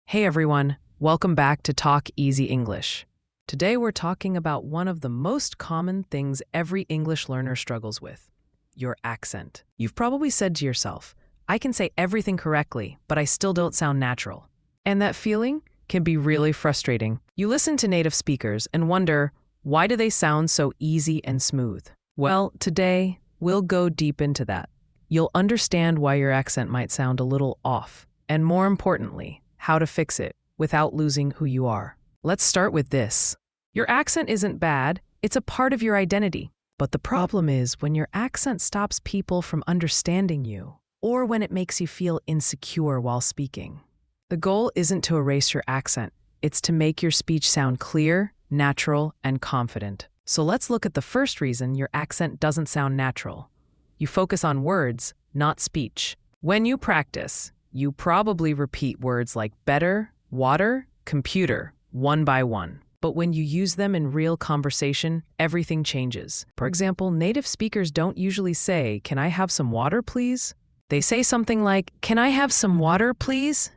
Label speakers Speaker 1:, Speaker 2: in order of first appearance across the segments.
Speaker 1: Hey everyone, welcome back to TalkEasy English. Today we're talking about one of the most common things every English learner struggles with, your accent. You've probably said to yourself, I can say everything correctly, but I still don't sound natural. And that feeling can be really frustrating. You listen to native speakers and wonder, why do they sound so easy and smooth? Well, today we'll go deep into that. You'll understand why your accent might sound a little off, and more importantly, how to fix it without losing who you are. Let's start with this. Your accent isn't bad, it's a part of your identity. But the problem is when your accent stops people from understanding you, or when it makes you feel insecure while speaking. The goal isn't to erase your accent, it's to make your speech sound clear, natural, and confident. So let's look at the first reason your accent doesn't sound natural. You focus on words, not speech. When you practice, you probably repeat words like better, water, computer, one by one. But when you use them in real conversation, everything changes. For example, native speakers don't usually say, "Can I have some water, please?" They say something like, "Can I have some water, please?"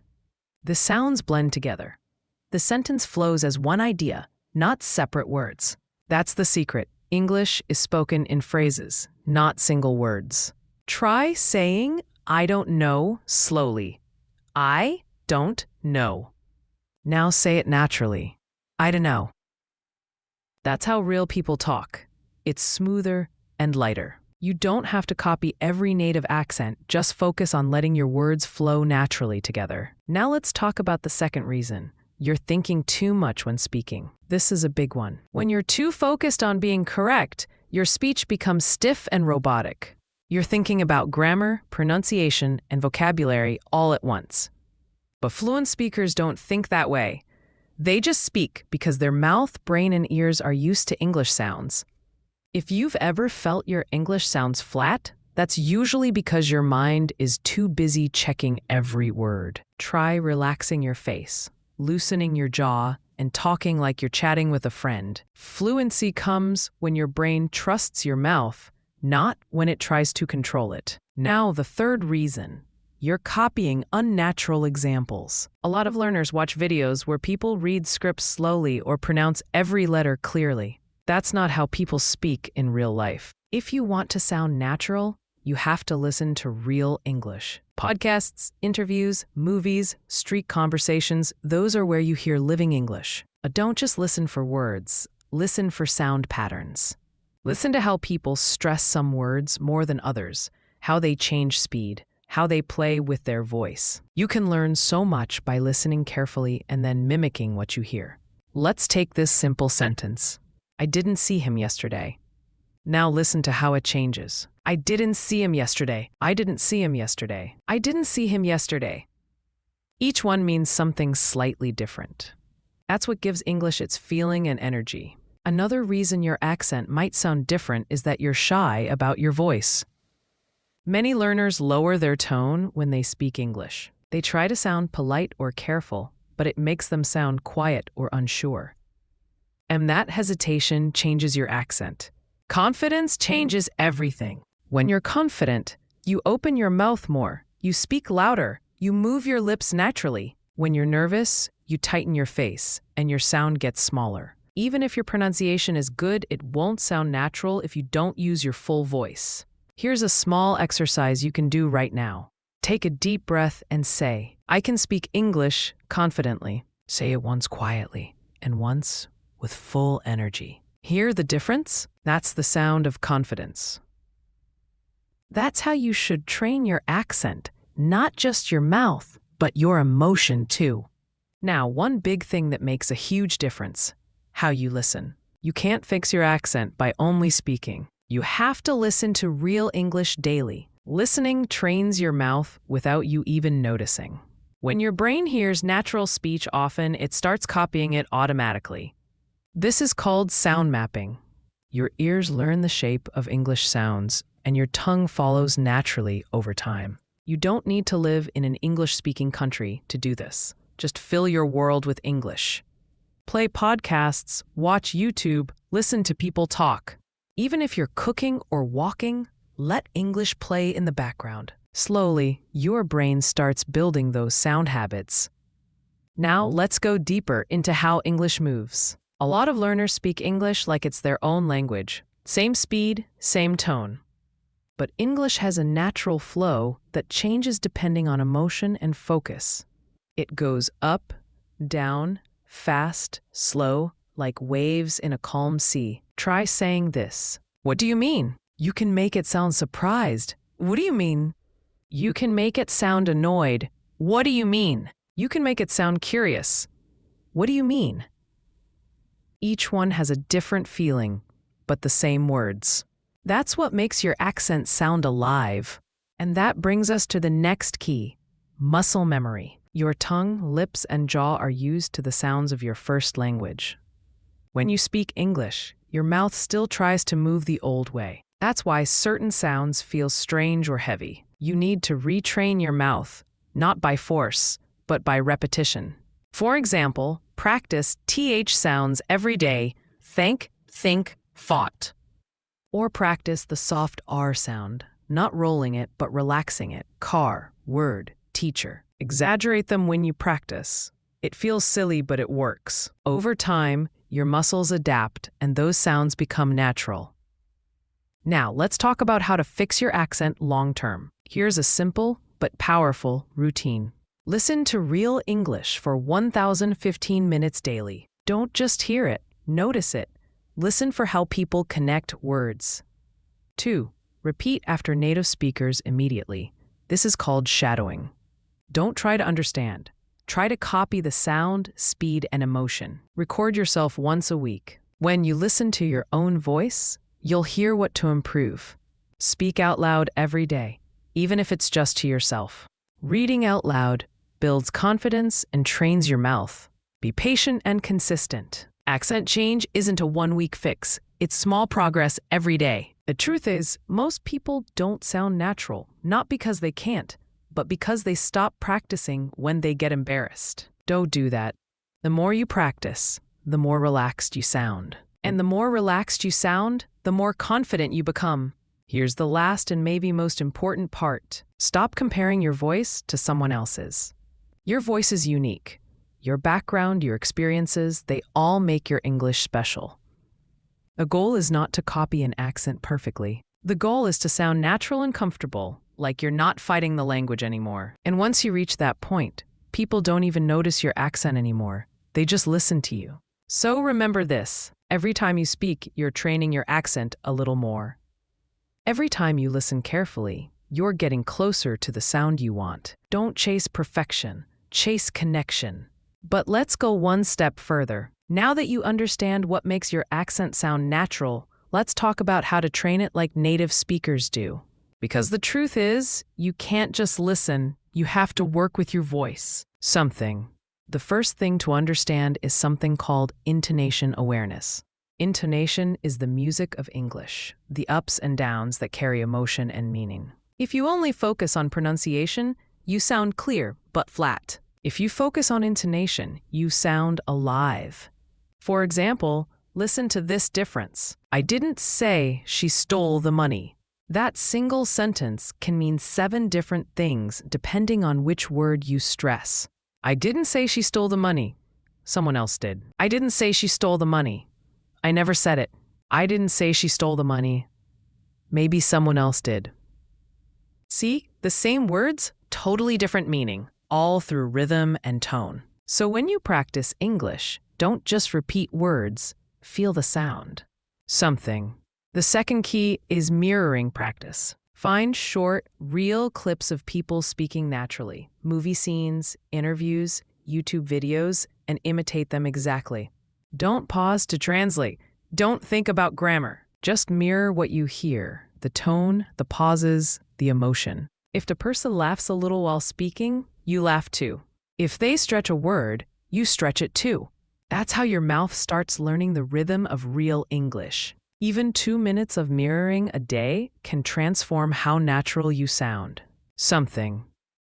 Speaker 1: The sounds blend together. The sentence flows as one idea, not separate words. That's the secret. English is spoken in phrases, not single words. Try saying, "I don't know," slowly. I don't know. Now say it naturally. I don't know. That's how real people talk. It's smoother and lighter. You don't have to copy every native accent, just focus on letting your words flow naturally together. Now let's talk about the second reason. You're thinking too much when speaking. This is a big one. When you're too focused on being correct, your speech becomes stiff and robotic. You're thinking about grammar, pronunciation, and vocabulary all at once. But fluent speakers don't think that way. They just speak because their mouth, brain, and ears are used to English sounds. If you've ever felt your English sounds flat, that's usually because your mind is too busy checking every word. Try relaxing your face, loosening your jaw, and talking like you're chatting with a friend. Fluency comes when your brain trusts your mouth, not when it tries to control it. Now, the third reason. You're copying unnatural examples. A lot of learners watch videos where people read scripts slowly or pronounce every letter clearly. That's not how people speak in real life. If you want to sound natural, you have to listen to real English. Podcasts, interviews, movies, street conversations, those are where you hear living English. Don't just listen for words, listen for sound patterns. Listen to how people stress some words more than others, how they change speed, how they play with their voice. You can learn so much by listening carefully and then mimicking what you hear. Let's take this simple sentence. I didn't see him yesterday. Now listen to how it changes. I didn't see him yesterday. I didn't see him yesterday. I didn't see him yesterday. Each one means something slightly different. That's what gives English its feeling and energy. Another reason your accent might sound different is that you're shy about your voice. Many learners lower their tone when they speak English. They try to sound polite or careful, but it makes them sound quiet or unsure. And that hesitation changes your accent. Confidence changes everything. When you're confident, you open your mouth more, you speak louder, you move your lips naturally. When you're nervous, you tighten your face, and your sound gets smaller. Even if your pronunciation is good, it won't sound natural if you don't use your full voice. Here's a small exercise you can do right now. Take a deep breath and say, I can speak English confidently. Say it once quietly and once with full energy. Hear the difference? That's the sound of confidence. That's how you should train your accent, not just your mouth, but your emotion too. Now, one big thing that makes a huge difference. How you listen. You can't fix your accent by only speaking. You have to listen to real English daily. Listening trains your mouth without you even noticing. When your brain hears natural speech often, it starts copying it automatically. This is called sound mapping. Your ears learn the shape of English sounds, and your tongue follows naturally over time. You don't need to live in an English-speaking country to do this. Just fill your world with English. Play podcasts, watch YouTube, listen to people talk. Even if you're cooking or walking, let English play in the background. Slowly, your brain starts building those sound habits. Now, let's go deeper into how English moves. A lot of learners speak English like it's their own language. Same speed, same tone. But English has a natural flow that changes depending on emotion and focus. It goes up, down, fast, slow, like waves in a calm sea. Try saying this. What do you mean? You can make it sound surprised. What do you mean? You can make it sound annoyed. What do you mean? You can make it sound curious. What do you mean? Each one has a different feeling, but the same words. That's what makes your accent sound alive. And that brings us to the next key, muscle memory. Your tongue, lips, and jaw are used to the sounds of your first language. When you speak English, your mouth still tries to move the old way. That's why certain sounds feel strange or heavy. You need to retrain your mouth, not by force, but by repetition. For example, practice TH sounds every day, thank, think, fought. Or practice the soft R sound, not rolling it but relaxing it, car, word, teacher. Exaggerate them when you practice. It feels silly, but it works. Over time, your muscles adapt and those sounds become natural. Now, let's talk about how to fix your accent long-term. Here's a simple but powerful routine. Listen to real English for 1,015 minutes daily. Don't just hear it, notice it. Listen for how people connect words. 2. Repeat after native speakers immediately. This is called shadowing. Don't try to understand. Try to copy the sound, speed, and emotion. Record yourself once a week. When you listen to your own voice, you'll hear what to improve. Speak out loud every day, even if it's just to yourself. Reading out loud builds confidence and trains your mouth. Be patient and consistent. Accent change isn't a one-week fix. It's small progress every day. The truth is, most people don't sound natural, not because they can't, but because they stop practicing when they get embarrassed. Don't do that. The more you practice, the more relaxed you sound. And the more relaxed you sound, the more confident you become. Here's the last and maybe most important part. Stop comparing your voice to someone else's. Your voice is unique. Your background, your experiences, they all make your English special. The goal is not to copy an accent perfectly. The goal is to sound natural and comfortable, like you're not fighting the language anymore. And once you reach that point, people don't even notice your accent anymore. They just listen to you. So remember this. Every time you speak, you're training your accent a little more. Every time you listen carefully, you're getting closer to the sound you want. Don't chase perfection. Chase connection. But let's go one step further. Now that you understand what makes your accent sound natural, let's talk about how to train it like native speakers do. Because the truth is, you can't just listen, you have to work with your voice. The first thing to understand is something called intonation awareness. Intonation is the music of English, the ups and downs that carry emotion and meaning. If you only focus on pronunciation, you sound clear but flat. If you focus on intonation, you sound alive. For example, listen to this difference. I didn't say she stole the money. That single sentence can mean 7 different things depending on which word you stress. I didn't say she stole the money. Someone else did. I didn't say she stole the money. I never said it. I didn't say she stole the money. Maybe someone else did. See, the same words, totally different meaning, all through rhythm and tone. So when you practice English, don't just repeat words, feel the sound. The second key is mirroring practice. Find short, real clips of people speaking naturally, movie scenes, interviews, YouTube videos, and imitate them exactly. Don't pause to translate. Don't think about grammar. Just mirror what you hear, the tone, the pauses, the emotion. If the person laughs a little while speaking, you laugh too. If they stretch a word, you stretch it too. That's how your mouth starts learning the rhythm of real English. Even 2 minutes of mirroring a day can transform how natural you sound.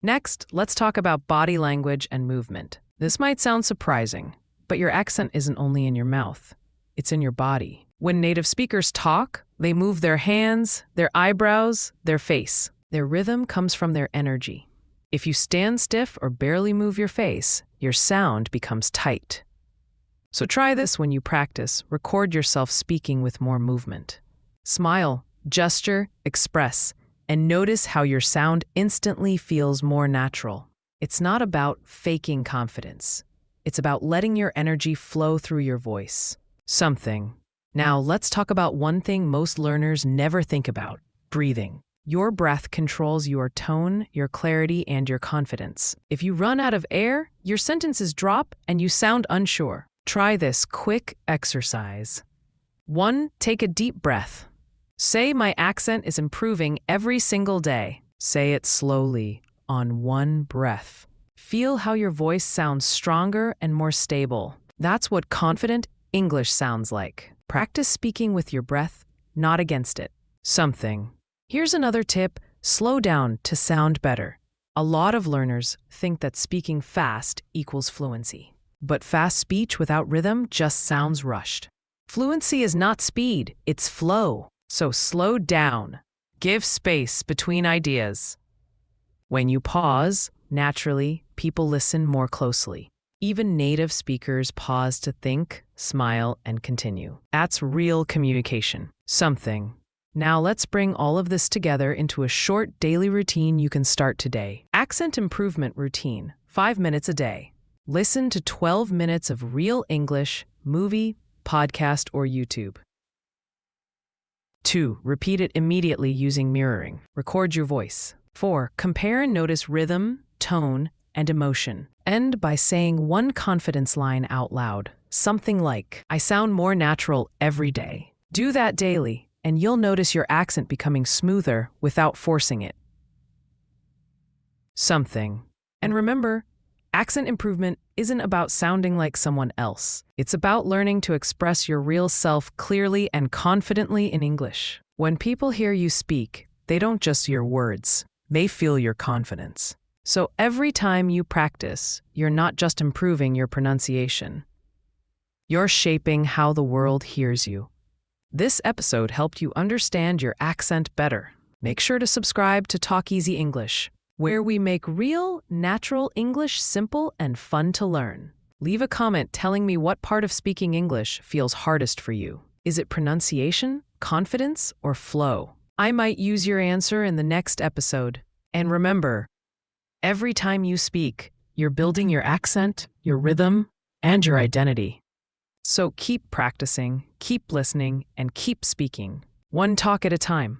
Speaker 1: Next, let's talk about body language and movement. This might sound surprising, but your accent isn't only in your mouth. It's in your body. When native speakers talk, they move their hands, their eyebrows, their face. Their rhythm comes from their energy. If you stand stiff or barely move your face, your sound becomes tight. So try this when you practice. Record yourself speaking with more movement. Smile, gesture, express, and notice how your sound instantly feels more natural. It's not about faking confidence. It's about letting your energy flow through your voice. Something. Now, let's talk about one thing most learners never think about: breathing. Your breath controls your tone, your clarity, and your confidence. If you run out of air, your sentences drop and you sound unsure. Try this quick exercise. 1. Take a deep breath. Say, "My accent is improving every single day." Say it slowly, on one breath. Feel how your voice sounds stronger and more stable. That's what confident English sounds like. Practice speaking with your breath, not against it. Something. Here's another tip: slow down to sound better. A lot of learners think that speaking fast equals fluency. But fast speech without rhythm just sounds rushed. Fluency is not speed, it's flow. So slow down. Give space between ideas. When you pause, naturally, people listen more closely. Even native speakers pause to think, smile, and continue. That's real communication. Something. Now let's bring all of this together into a short daily routine you can start today. Accent improvement routine, 5 minutes a day. Listen to 12 minutes of real English, movie, podcast, or YouTube. 2. Repeat it immediately using mirroring. Record your voice. 4. Compare and notice rhythm, tone, and emotion. End by saying one confidence line out loud. Something like, "I sound more natural every day." Do that daily, and you'll notice your accent becoming smoother without forcing it. Something. And remember, accent improvement isn't about sounding like someone else. It's about learning to express your real self clearly and confidently in English. When people hear you speak, they don't just hear words. They feel your confidence. So every time you practice, you're not just improving your pronunciation. You're shaping how the world hears you. This episode helped you understand your accent better. Make sure to subscribe to TalkEasy English, where we make real, natural English simple and fun to learn. Leave a comment telling me what part of speaking English feels hardest for you. Is it pronunciation, confidence, or flow? I might use your answer in the next episode. And remember, every time you speak, you're building your accent, your rhythm, and your identity. So keep practicing, keep listening, and keep speaking, one talk at a time.